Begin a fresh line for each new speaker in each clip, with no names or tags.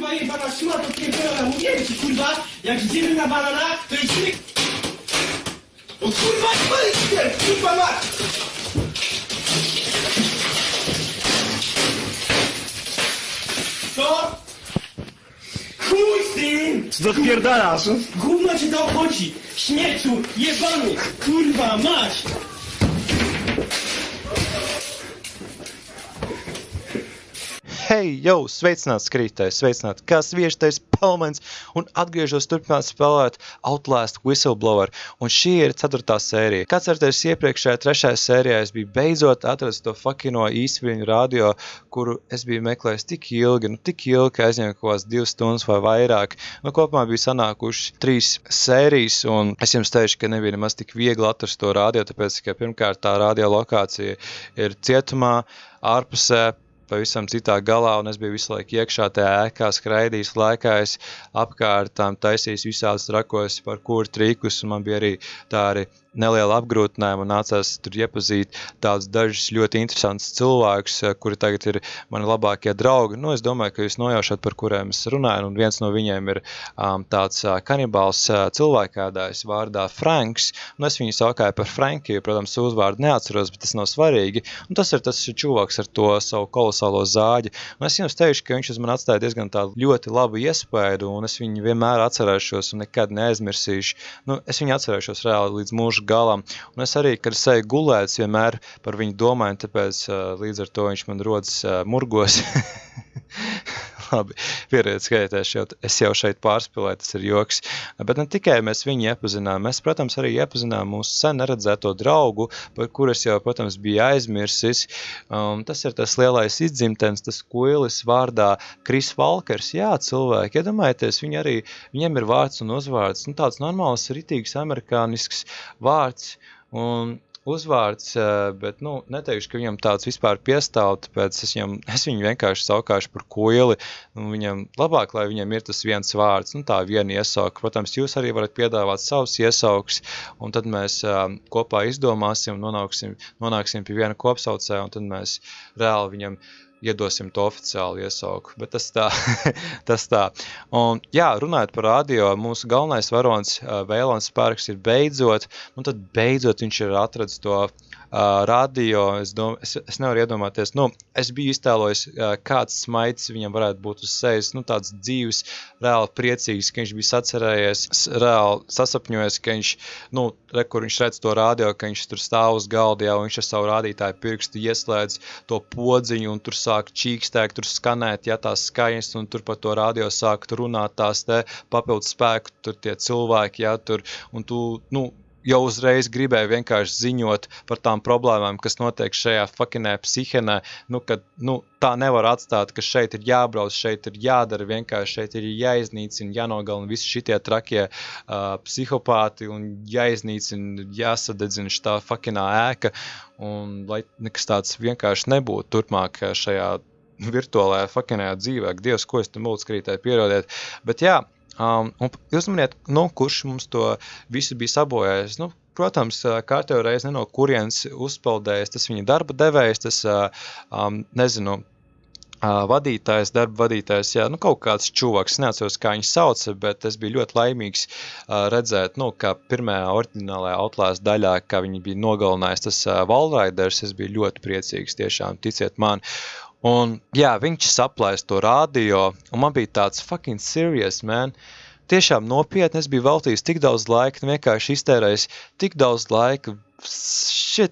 kurwa jebana szmato pierdolona, mówiłem ci kurwa, jak idziemy na banana, to idziemy... O kurwa, nie, kurwa mać! Co? Chuj z tym!
Co odpierdalasz?
Gówno cię to obchodzi! Śmierciu, jebany, kurwa mać!
Hei, jau, sveicināts skatītāji, sveicināti, kā sviežtais Palmens, un atgriežos turpināt spēlēt Outlast Whistleblower, un šī ir 4. sērija. Kā certies iepriekšējā 3. sērijā es biju beidzot atradis to fuckino īsviņu radio, kuru es biju meklējis tik ilgi, ka aizņēmu kaut kāds 2 stundas vai vairāk. Kopumā bija sanākuši 3 sērijas, un es jums teikšu, ka nebija nemaz tik viegli atrast to radio, tāpēc, ka pirmkārt tā radio lokācija ir cietumā, ārpusē, pavisam citā galā, un es biju visu laiku iekšā tajā ēkā, skraidījis, lēkājis, apkārtām taisījis visādus trakos par kūru trikus, un man bija arī tā arī neliela apgrūtinājuma, un nācās tur iepazīt tādus dažus ļoti interesantus cilvēkus, kuri tagad ir mani labākie draugi. Es domāju, ka jūs nojaušat, par kuriem es runāju, un viens no viņiem ir tāds kanibāls cilvēkādājs vārdā Franks, un es viņu saukāju par Franki, jo, protams, uzvārdu neatceros, bet tas nav svarīgi, un tas ir tas čuvaks ar to savu kolosālo zāģi, un es jums teikšu, ka viņš uz mani atstāja diezgan tādu ļoti labu iespēju, un es viņu vienmēr atcerēšos un nekad neaizmirsīšu. Es viņu atcerēšos reāli līdz mūža galam, un es arī, kad es eju gulēt, vienmēr par viņu domāju, tāpēc līdz ar to viņš man rodas murgos. Labi, pieriet skaitēs, es jau šeit pārspēlēju, tas ir joks, bet ne tikai mēs viņu iepazinām, mēs, protams, arī iepazinām mūsu sen neredzēto draugu, par kur es jau, protams, biju aizmirsis. Tas ir tas lielais izdzimtens, tas kuilis vārdā Kris Valkers. Jā, cilvēki, iedomājieties, viņiem ir vārds un uzvārds, tāds normāls, ritīgs, amerikānisks vārds un uzvārds, bet, neteikšu, ka viņam tāds vispār piestāv, tāpēc es viņu vienkārši saukāšu par kuili, un viņam labāk, lai viņam ir tas viens vārds, tā viena iesauka. Protams, jūs arī varat piedāvāt savus iesaukus, un tad mēs kopā izdomāsim, nonāksim pie viena kopsaucēja, un tad mēs reāli viņam iedosim to oficiālu iesauku, bet tas tā. Un, jā, runājot par radio, mūsu galvenais varonis Vēlons Sparks ir beidzot, tad beidzot viņš ir atradis to radio, es nevaru iedomāties, es biju iztēlojis, kāds smaids viņam varētu būt uz sejas, tāds dzīves, reāli priecīgs, ka viņš bija sacerējies, reāli sasapņojies, ka viņš, kur viņš redz to radio, ka viņš tur stāv uz galda, un viņš ar savu rādītāju pirkstu ieslēdz to podziņu, un tur sāk čīkstēk, tur skanēt, tās skaņas, un tur par to radio sāk runāt tās papildus spēku, tur tie cilvēki, un tu, jau uzreiz gribēju vienkārši ziņot par tām problēmām, kas notiek šajā fuckinē psihenē, ka, tā nevar atstāt, ka šeit ir jābrauc, šeit ir jādara vienkārši, šeit ir jāiznīcina, jānogalina visi šitie trakie psihopāti un jāiznīcina, jāsadedzina šitā fuckinā ēka, un lai nekas tāds vienkārši nebūtu turpmāk šajā virtuālajā fuckinajā dzīvē. Dievs, ko es tam lūdzu skrītēju, pierodiet. Bet jā, un jūs maniet, kurš mums to visu bija sabojājis? Protams, kārtējo reizi no kurienes uzpeldējis, tas viņa darba devējs, tas, vadītājs, darba vadītājs, kaut kāds čuvaks, neatceros, kā viņš sauca, bet es biju ļoti laimīgs redzēt, kā pirmajā oriģinālajā Outlast daļā, kā viņi bija nogalinājis tas Valraiders, es biju ļoti priecīgs, tiešām, ticiet man. Un, jā, viņš saplēs to radio, un man bija tāds fucking serious, man. Tiešām nopietni, es biju veltījis tik daudz laika, vienkārši iztērējis tik daudz laika,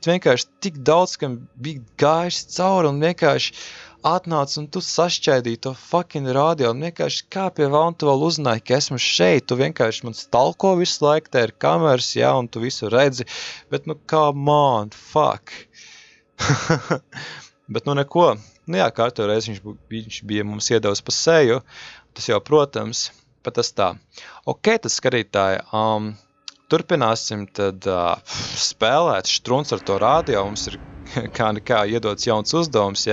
vienkārši tik daudz, kam bija gājis cauri, un vienkārši atnāc, un tu sašķaidīji to fucking radio, un vienkārši kā pie vauna tu vēl uzzināji, ka esmu šeit, tu vienkārši man stalko visu laiku, te ir kameras, un tu visu redzi, bet, come on, fuck. Bet, neko. Jā, kārtējo reizi viņš bija mums iedevis pa seju, tas jau, protams, bet tas tā. Ok, tad skatītāji, turpināsim tad spēlēt štruns ar to radio, mums ir kā nekā iedots jauns uzdevums,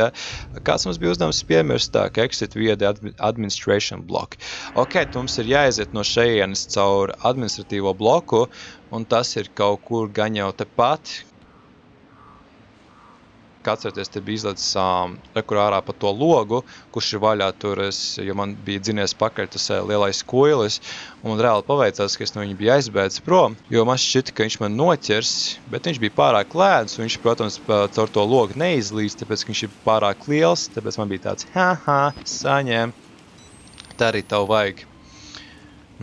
Kāds mums bija uzdevums piemirstāk, exit via the administration block. Ok, mums ir jāiziet no šejienes caur administratīvo bloku, un tas ir kaut kur gan jau tepat. kā atcerieties, te bija izlicis rekur ārā pa to logu, kurš ir vaļā tur, jo man bija dzinies pakaļ tas lielais koilis, un reāli paveicās, ka es no viņa biju aizbēdis prom, jo man šķita, ka viņš man noķers, bet viņš bija pārāk lēns, un viņš, protams, caur to logu neizlīdz, tāpēc, ka viņš ir pārāk liels, tāpēc man bija tāds, saņem, tā arī tev vajag.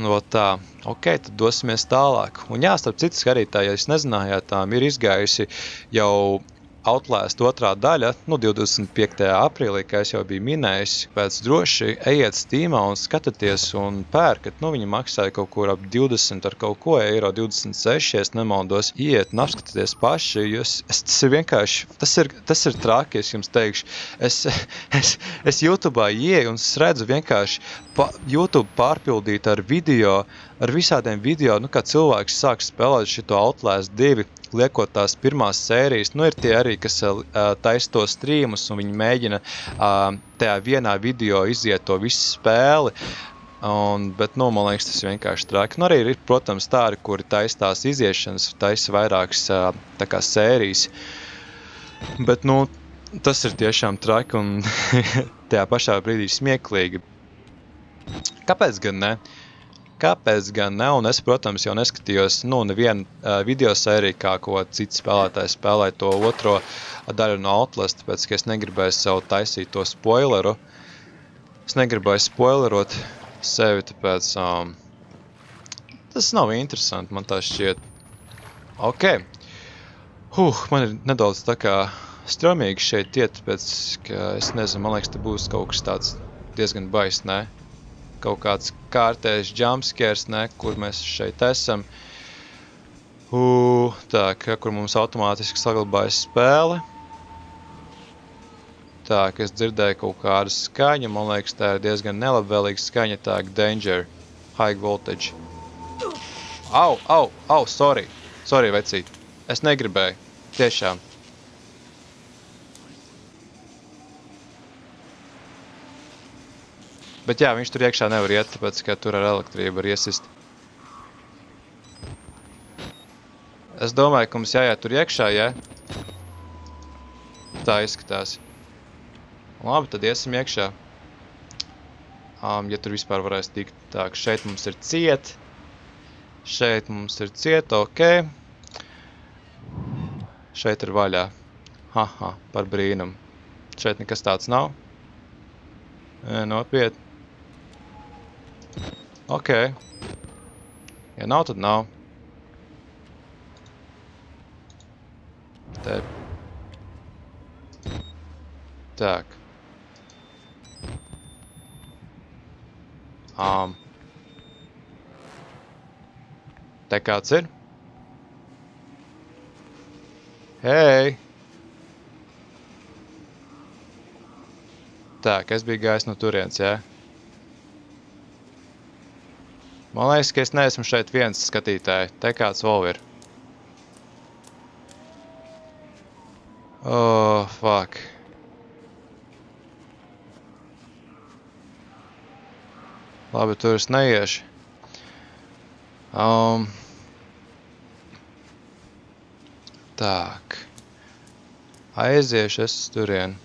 No tā, ok, tad dosimies tālāk. Un jā, starp citu skatītāji, ja jūs nezinājāt, ir izgājusi jau Outlast otrā daļa, 25. aprīlī, kā es jau biju minējis, pēc droši ejiet Steamā un skatieties un pērkat, viņi maksāja kaut kur ap 20 ar kaut ko eiro, 26, ja es nemaldos, iet un apskatieties paši, jo tas ir vienkārši, tas ir traki, es jums teikšu, es YouTube'ā ieju un es redzu vienkārši YouTube pārpildīt ar video, ar visādiem video, kā cilvēks sāk spēlēt šito Outlast 2, liekot tās pirmās sērijas, ir tie arī, kas taisa to streamus, un viņi mēģina tajā vienā video iziet to visu spēli, bet, man liekas, tas vienkārši traki. Arī ir, protams, tādi, kuri taisa tās iziešanas, taisa vairākas tā kā sērijas, bet, tas ir tiešām traki un tajā pašā brīdī smieklīgi. Kāpēc gan ne? Kāpēc gan ne? Un es, protams, jau neskatījos, nevienu video sēriju, kā ko cits spēlētājs spēlēja to otro daļu no Outlast, tāpēc, ka es negribēju sev taisīt to spoileru. Es negribēju spoilerot sevi, tāpēc tas nav interesanti, man tā šķiet. Ok. Man ir nedaudz tā kā stromīgi šeit iet, tāpēc, ka es nezinu, man liekas, te būs kaut kas tāds diezgan bais, ne? Kaut kāds kārtējs jumpscares, kur mēs šeit esam. Tā, kur mums automātiski saglabājas spēle. Tā, ka es dzirdēju kaut kādu skaņu, man liekas, tā ir diezgan nelabvēlīga skaņa, tā, danger, high voltage. Au, sorry, vecīt, es negribēju, tiešām. Bet jā, viņš tur iekšā nevar iet, tāpēc, ka tur ar elektrību var iesist. Es domāju, ka mums jāiet tur iekšā, ja? Tā izskatās. Labi, tad iesim iekšā. Ja tur vispār varēs tikt. Tā, šeit mums ir ciet. Ok. Šeit ir vaļā. Par brīnumu. Šeit nekas tāds nav. Nopietni. Ok. Ja nav, tad nav. Te. Tak. Te kāds ir? Hei! Tak, es biju gājis no turienes, jā? Man liekas, ka es neesmu šeit viens skatītāji. Te kāds vēl ir. Fuck. Labi, tur es neiešu. Tak. Aiziešu es turien.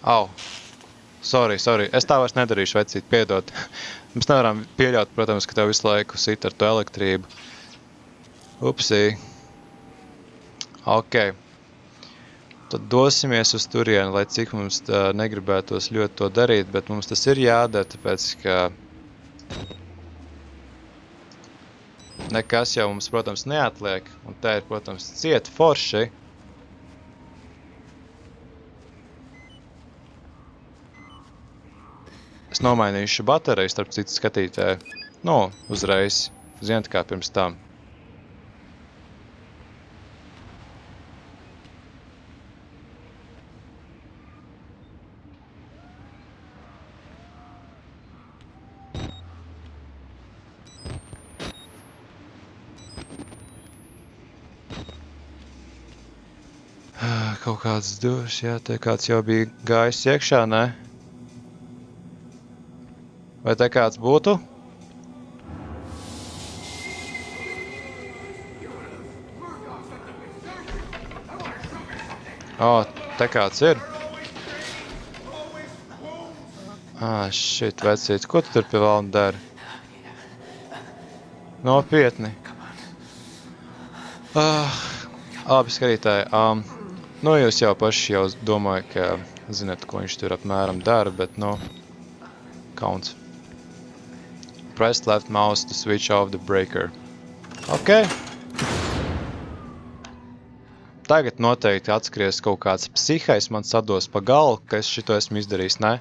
Au. Sorry. Es tā vairs nedarīšu, vecīt, piedod. Mēs nevaram pieļaut, protams, ka tev visu laiku sit ar to elektrību. Upsī. Ok. Tad dosimies uz turieni, lai cik mums negribētos ļoti to darīt, bet mums tas ir jādara, tāpēc, ka nekas jau mums, protams, neatliek. Un tā ir, protams, cieta forši. Es nomainīšu bateriju starp citu skatītāju. Uzreiz. Ziniet, kā pirms tam. kaut kāds durvis, jā, te kāds jau bija gājis iekšā, ne? Vai te kāds būtu? Te kāds ir. Shit, vecīt, ko tu tur pie valna dari? Nopietni. Labi, skatītāji, nu jūs jau paši jau domāju, ka zināt, ko viņš tur apmēram dara, bet, nu, kauns. Press left mouse to switch off the breaker. Ok. Tagad noteikti atskries kaut kāds psihais man sados pa galvu, ka es šito esmu izdarījis, ne?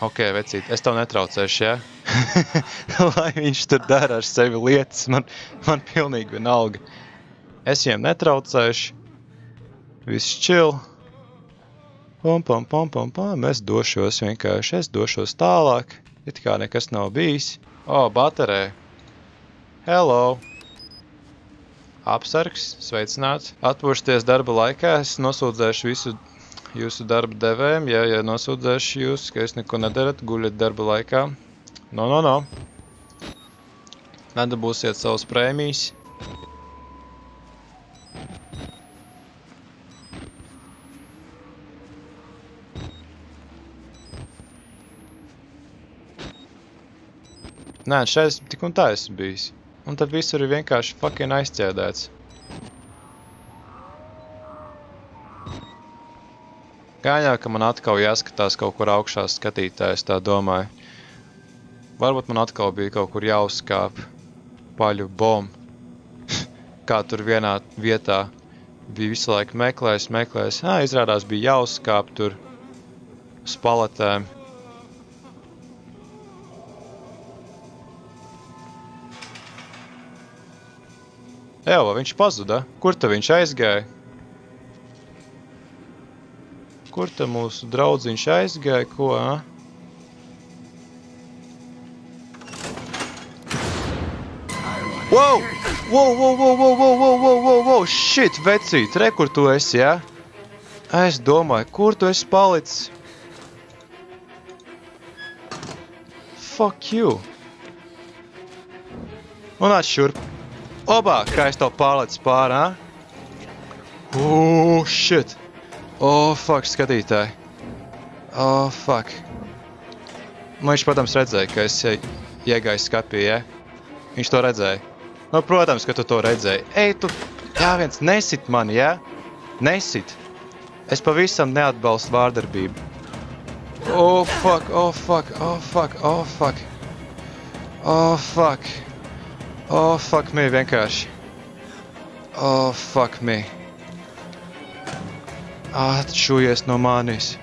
Ok, vecīt, es tev netraucēšu, ja? Lai viņš tur dara ar sevi lietas, man pilnīgi vienalga. Es viņiem netraucēšu. Viss chill. Pam, es došos vienkārši, es došos tālāk. It kā nekas nav bijis. Baterē. Hello. Apsargs, sveicināts. Atpūšties darba laikā, es nosūdzēšu visu jūsu darba devējiem, ja nosūdzēšu jūs, ka jūs neko nedarat, guļat darba laikā. No. Nedabūsiet savas prēmijas. Nē, šeit tik un tā esmu bijis. Un tad visur ir vienkārši fucking aizķēdēts. Gaņā, ka man atkal jāskatās kaut kur augšā skatītājs, tā domāju. Varbūt man atkal bija kaut kur jāuzkāp paļu bombu. Kā tur vienā vietā bija visu laiku meklējis. Izrādās bija jāuzkāp tur uz paletēm. Eva, viņš pazuda. Kur te viņš aizgāja? Kur te mūsu draudziņš aizgāja? Ko, Wow! Shit, vecīt, re, kur tu esi, ja? Es domāju, kur tu esi palicis? Fuck you. Un atšurp. Obā, kā es tev pārlecis pārā, shit. Fuck, skatītāji. Fuck. Viņš, protams, redzēja, ka es iegāju skapī, ja? Viņš to redzēja. Nu, protams, ka tu to redzēji. Ej, tu, viens, nesit mani, ja? Nesit. Es pavisam neatbalstu vārdarbību. Fuck me, vienkārši. Fuck me. Atšujies no manis.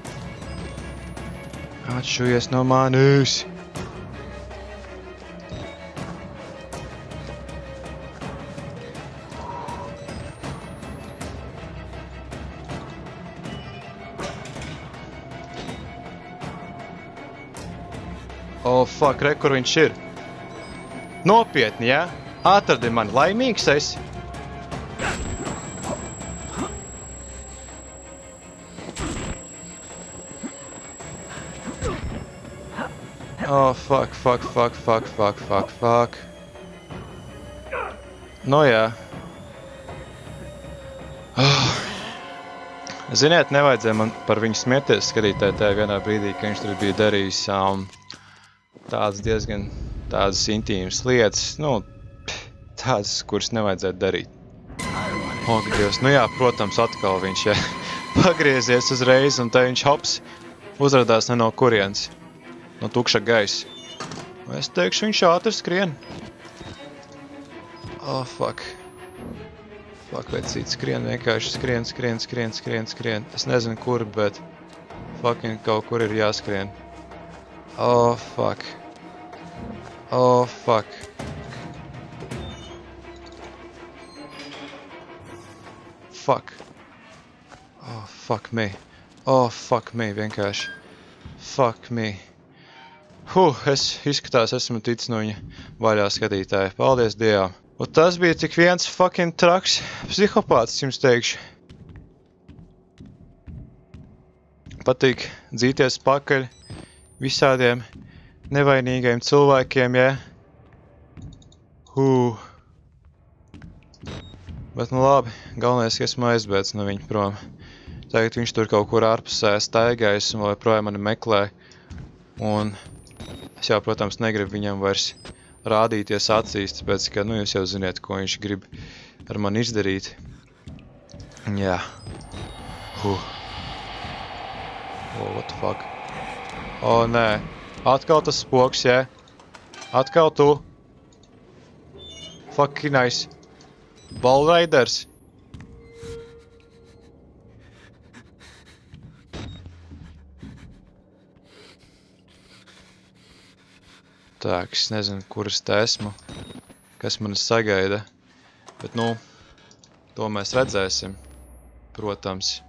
Fuck, re, kur viņš ir? Nopietni, ja? Atradi mani, laimīgs esi. Fuck. Nu, jā. Ziniet, nevajadzēja man par viņu smieties skatītāji tajā vienā brīdī, ka viņš tur bija darījis tādas diezgan intīmas lietas, nu, tādas, kuras nevajadzētu darīt. Ak, Dievs, nu jā, protams, atkal viņš pagriezies uzreiz, un te viņš hops uzradās ne no kurienes, no tukša gaisa. Es teikšu, viņš ātri skrien. Fuck. Fuck, vecīt, skrien, vienkārši skrien. Es nezinu, kur, bet fucking kaut kur ir jāskrien. Fuck. Fuck me, vienkārši. Fuck me. Es izskatās, esmu ticis no viņa vaļā skatītāji. Paldies Dievam. Un tas bija tik viens fucking traks psihopāts, jums teikšu. Patīk dzīties pakaļ visādiem nevainīgiem cilvēkiem, ja? Bet nu labi, galvenais, ka esmu aizbēdz no viņa prom. Tagad viņš tur kaut kur ārpusē staigājas un vēl projām mani meklē. Un es jau, protams, negribu viņam vairs rādīties acīs, tāpēc, ka, nu, jūs jau ziniet, ko viņš grib ar mani izdarīt. Jā. Oh, what the fuck? O, nē. Atkal tas spoks, jā. Atkal tu. Fucking nice. Ballraiders. Tā, es nezinu, kur es te esmu. Kas mani sagaida. Bet, nu, to mēs redzēsim. Protams.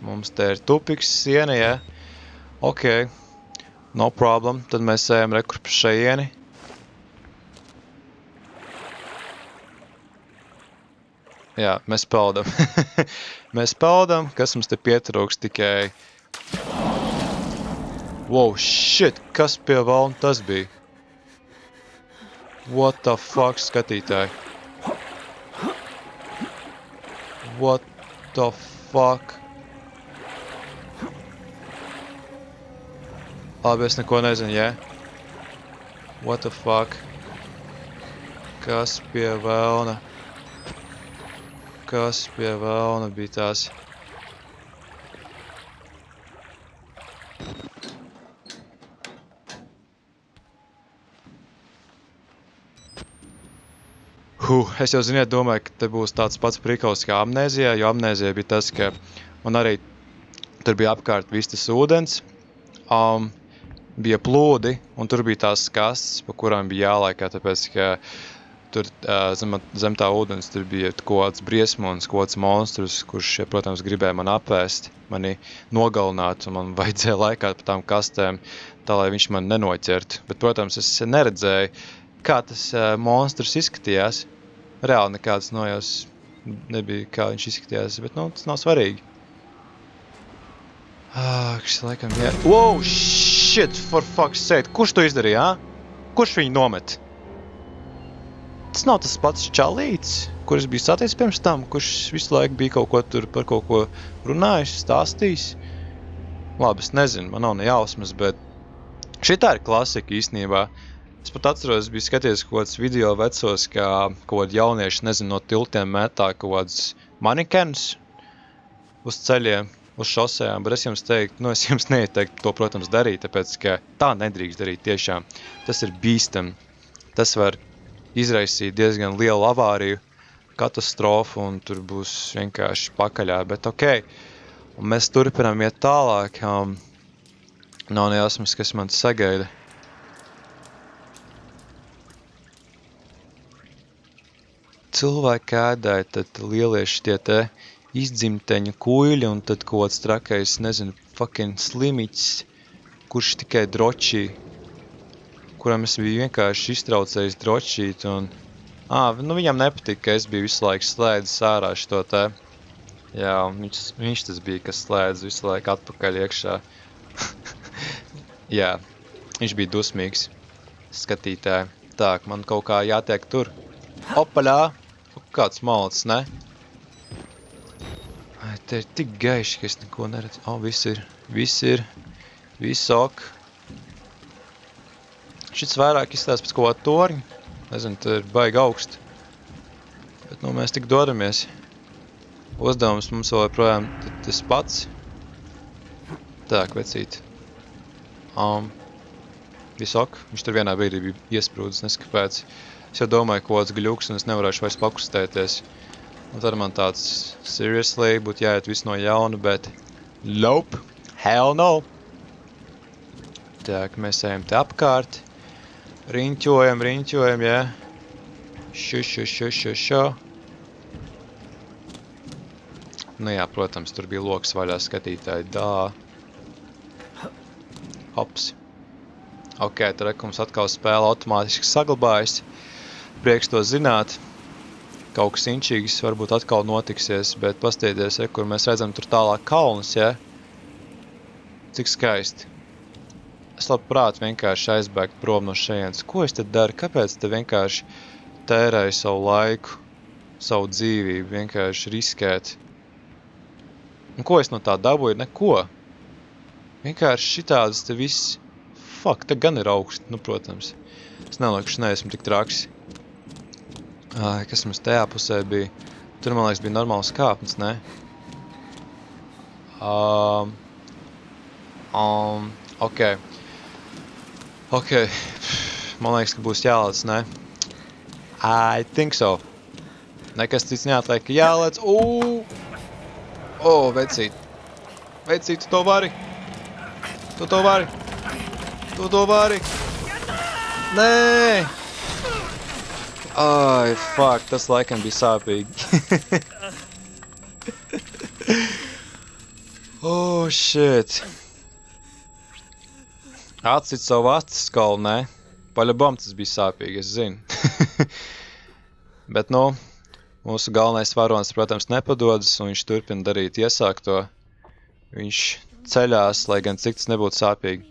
Mums te ir tupiks siena, jā. Ok. No problem. Tad mēs ejam rekur pa šajieni. Jā, mēs peldam. Mēs peldam, kas mums te pietrūks tikai... Wow, shit! Kas pie valna tas bija? What the fuck, skatītāji? What the fuck? Labi, es neko nezinu, jā? What the fuck? Kas pie velna? Kas pie velna bija tās? Es jau ziniet, domāju, ka te būs tāds pats prikals kā amnēzijā, jo amnēzijā bija tas, ka man arī tur bija apkārt viss tas ūdens. Bija plūdi, un tur bija tās kastes, pa kurām bija jālaikā, tāpēc, ka tur zem tā ūdens tur bija kaut kāds briesmonis, kaut kāds monstrus, kurš, protams, gribēja man apēst, mani nogalināt, un man vajadzēja laikāt pa tām kastēm, tā, lai viņš man nenoķertu. Bet, protams, es neredzēju, kā tas monstrus izskatījās. Reāli nekāds nojaus nebija, kā viņš izskatījās, bet, nu, tas nav svarīgi. Kas laikam, jā. Wow, shit, for fuck's sake. Kurš to izdarīja, Kurš viņu nomet? Tas nav tas pats čalīts, kurš bija saticis pirms tam, kurš visu laiku bija kaut ko tur par kaut ko runājis, stāstījis. Labi, es nezinu, man nav ne jausmas, bet šitā ir klasika īstenībā. Es pat atceros, biju skaties kaut kāds video vecos, kā kaut kādi jaunieši, nezinu, no tiltiem metā kaut kādus manekenus uz ceļiem, uz šosejām, bet es jums teiktu, nu es jums neieteiktu to, protams, darīt, tāpēc, ka tā nedrīkst darīt tiešām. Tas ir bīstam. Tas var izraisīt diezgan lielu avāriju, katastrofu, un tur būs vienkārši pakaļā, bet ok. Un mēs turpinām iet tālāk, nav nejausmas, kas man sagaida. Cilvēki ēdāja, tad lielieši tie te izdzimteņu kuļi, un tad kaut kāds trakais, nezinu, fucking slimiķis, kurš tikai dročī, kuram es biju vienkārši iztraucējis dročīt, un... nu viņam nepatika, ka es biju visu laiku slēdzis ārā šito te. Jā, viņš tas bija, kas slēdz visu laiku atpakaļ iekšā. Jā, viņš bija dusmīgs skatītāji. Tā, man kaut kā jātiek tur. Opaļā! Kāds malts, ne? Te ir tik gaiši, ka es neko neredzu. Viss ok. Šits vairāk izstās pēc kaut kā torņa. Nezinu, te ir baigi augsti. Bet, nu, mēs tik dodamies. Uzdevums mums vēl joprojām tas pats. Tā, vecīt. Viss ok. Viņš tur vienā brīdī bija iesprūdis, neskapēc. Es jau domāju, kaut kāds gļuks, un es nevarēšu vairs pakustēties. Un tad man tāds, seriously, būtu jāiet visu no jauna, bet nope, hell no. Tā, ka mēs ejam te apkārt, riņķojam, jā. Šo. Nu jā, protams, tur bija loks vaļā skatītāji. Hops. Ok, tad rekums atkal spēle automātiski saglabājas. Prieks to zināt. Kaut kas inčīgs varbūt atkal notiksies, bet pastieties, kur mēs redzam tur tālāk kalnus, ja? Cik skaisti. Es labprāt vienkārši aizbēgt prom no šejienes. Ko es tad daru? Kāpēc te vienkārši tērēju savu laiku, savu dzīvību, vienkārši riskēt? Un ko es no tā dabūju? Neko. Vienkārši šitādas te viss. Fuck, te gan ir augsti, nu, protams. Es nelieku, ka neesmu tik traks. Kas mums tajā pusē bija? Tur, man liekas, bija normāls kāpnes, ne? Ok. Man liekas, ka būs jālēc, ne? I think so. Nekas cits neatliek, ka jālēc. Vecīt. Vecīt, tu to vari? Tu to vari? Tu to vari? Nē! Ai, fuck, tas laikam bija sāpīgi. Shit. Atcīt savu astes skalu, nē? Paļabam tas bija sāpīgi, es zinu. Bet, nu, mūsu galvenais varonis, protams, nepadodas, un viņš turpina darīt iesākto. Viņš ceļās, lai gan cik tas nebūtu sāpīgi.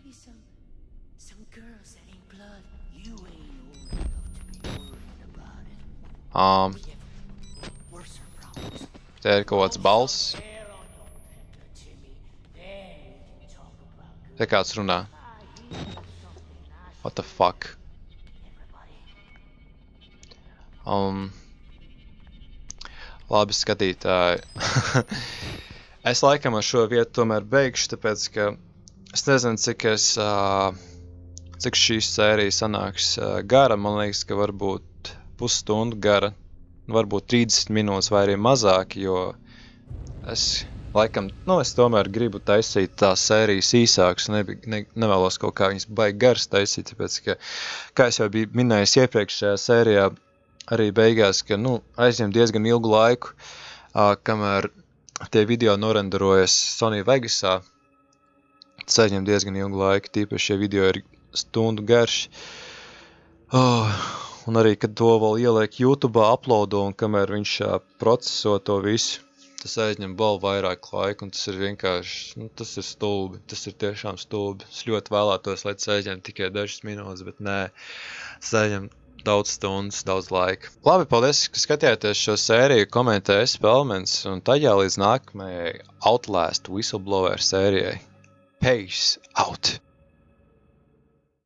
Te ir kaut kāds balss. Te kāds runā. What the fuck? Labi, skatītāji. Es laikam ar šo vietu tomēr beigšu, tāpēc, ka es nezinu, cik šīs sērijas sanāks gara. Man liekas, ka varbūt pusstundu gara, varbūt 30 minūtes vai arī mazāk, jo es laikam, es tomēr gribu taisīt tās sērijas īsākas, nevēlos kaut kā viņas baigi garas taisīt, tāpēc, ka, kā es jau biju minējis iepriekšējā sērijā, arī beigās, ka, aizņem diezgan ilgu laiku, kamēr tie video norenderojas Sony Vegasā. Tas aizņem diezgan ilgu laiku, tīpaši šie video ir stundu garši. Un arī, kad to vēl ieliek YouTube'ā uploado, un kamēr viņš proceso to visu, tas aizņem vēl vairāk laika, un tas ir vienkārši, tas ir stulbi, tas ir tiešām stulbi. Es ļoti vēlētos, lai tas aizņem tikai dažas minūtes, bet nē, tas aizņem daudz stundas, daudz laika. Labi, paldies, ka skatījāties šo sēriju, komentējiet Spēlmens, un tajā līdz nākamajai Outlast Whistleblower sērijai. Peace out!